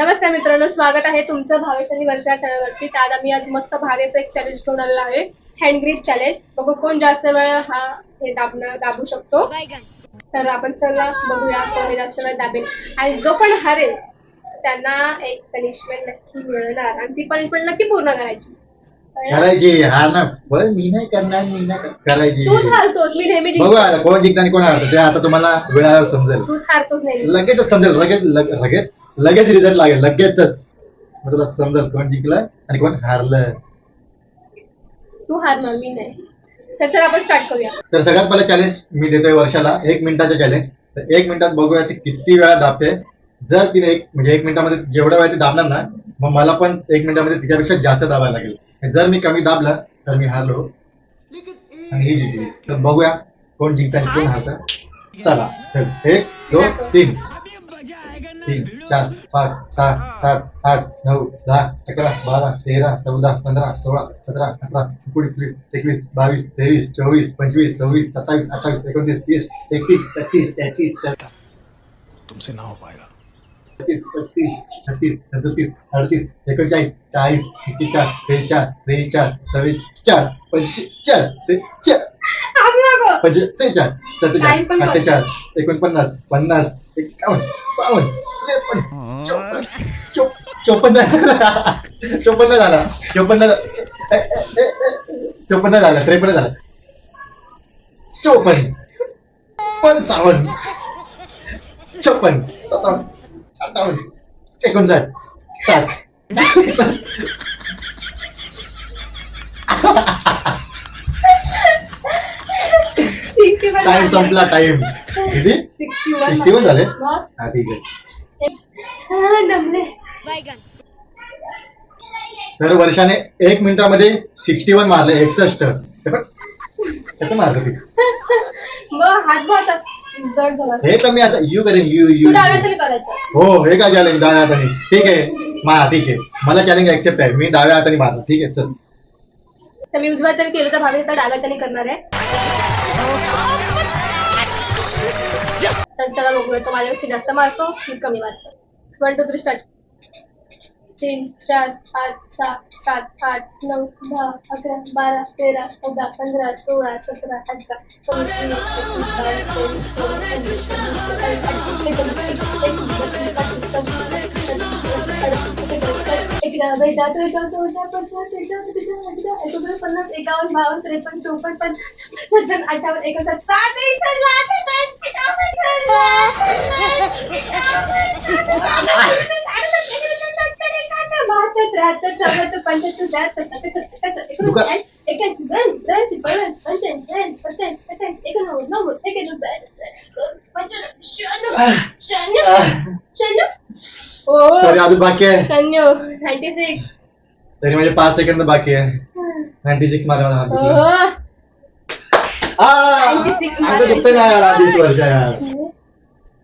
नमस्कार मित्रांनो, स्वागत आहे तुमचं भावेश आणि वर्षा चॅनलवरती. तर आम्ही आज मस्त भावेचं एक चॅलेंज घेऊन आलेलो आहे, हँड ग्रिप चॅलेंज. बघू कोण जास्त वेळ हे दाबू शकतो. तर आपण चला बघूया कोण जास्त वेळ दाबेल, आणि जो पण हरेल त्यांना एक पनिशमेंट नक्की मिळणार, आणि ती पनिशमेंट नक्की पूर्ण करायची. हा ना, बरं मी नाही करणार, मी नाही करायची. तूच हारतोस, मी नेहमी बघू आता कोण जिंकता आणि कोण हारतं ते आता तुम्हाला वेळावर समजेल. तूच हारतोस नेहमी. लगेचच समजेल, लगेच रिझल्ट लागेल, लगेचच. मग तुला समजेल कोण जिंकलं आणि कोण हारलं. तू हारणार, मी नाही. तर आपण स्टार्ट करूया. तर सगळ्यात पहिलं चॅलेंज मी देतोय वर्षाला, 1 मिनिटाचं चॅलेंज. तर 1 मिनिटात बघूया ती किती वेळा दाबते. जर तिने म्हणजे 1 मिनिटामध्ये जेवढ्या वेळा ती दाबणार ना, मग मला पण 1 मिनिटामध्ये तिच्यापेक्षा जास्त दाबायला लागेल. जर मी कमी दाबला तर मी हारलो आणि ही जिंकली. तर बघूया कोण जिंकता आणि कोण हारतं. चला 1 2 3 3 4 5 6 7 8 9 10 11 12 13 14 15 16 17 18 19 20 21 22 23 24 25 26 27 28 29 30 31 32 33 तुमसे ना हो पाएगा. 32 35 36 37 38 39 40 41 42 43 44 45 46 47 48 49 50 51 52 53 54 झाला 54 झाला 53 झाला 54 55 56 57 58 59 60 टाइम संपला. टाइम किती 61 झाले. हा ठीक आहे. तर वर्षाने 1 मिनिटामध्ये 61 मारले. 61 कसं मारलं ती. हे तर मी आता यू करेन. यू हो, हे काय चॅलेंज डाव्या हाताने. ठीक आहे ठीक आहे, मला चॅलेंज ऍक्सेप्ट आहे. मी डाव्या हाताने मारतो. ठीक आहे चल. तर मी उजव्या हाताने केलं तर भावेश तर डाव्या हाताने करणार आहे. तर चला बघूया तो माझ्यापेक्षा जास्त मारतो की कमी मारतो. 1 2 3 स्टार्ट. 3 4 5 6 7 8 9 10 11 12 13 14 15 16 17 18 तरी अजून बाकी आहे. 96. तरी म्हणजे 5 सेकंद बाकी आहे. 96 मारा. 96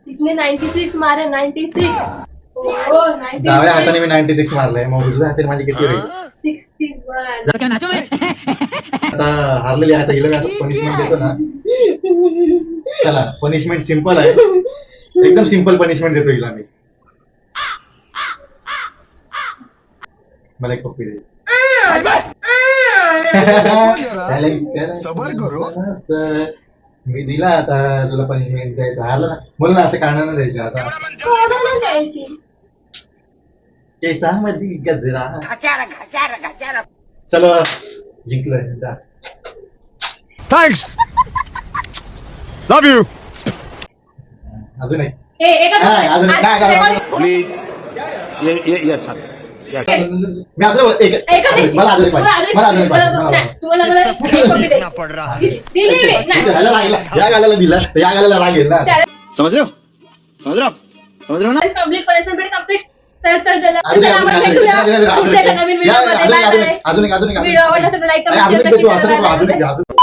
इसने 96 मारे. 96. डाव्या हाताने मी 96 मारलंय. मग उजव्या हाताने माझी किती होईल. 61. आता हारलेली हात गेलं मी आता पनिशमेंट देतो ना. चला पनिशमेंट सिंपल आहे, एकदम सिंपल पनिशमेंट देतो हिला मी. मला एक पप्पी दे. सबर करो. मी दिला आता तुला पनिशमेंट द्यायचं. हारलं ना म्हणून असं काढणार द्यायचं. आता केसामध्ये गजरा. चलो जिंकलोय. थँक्स. Love you. अजून एक. प्लीज ये अच्छा. मी अजून एक मला अजून पड़ रहा है. या गाल्याला दिला तर या गाल्याला रागेल ना. समझ रहे हो ना. नवीन व्हिडिओ मध्ये. अजून एक व्हिडिओ आवडला असेल तर लाईक कमेंट शेअर.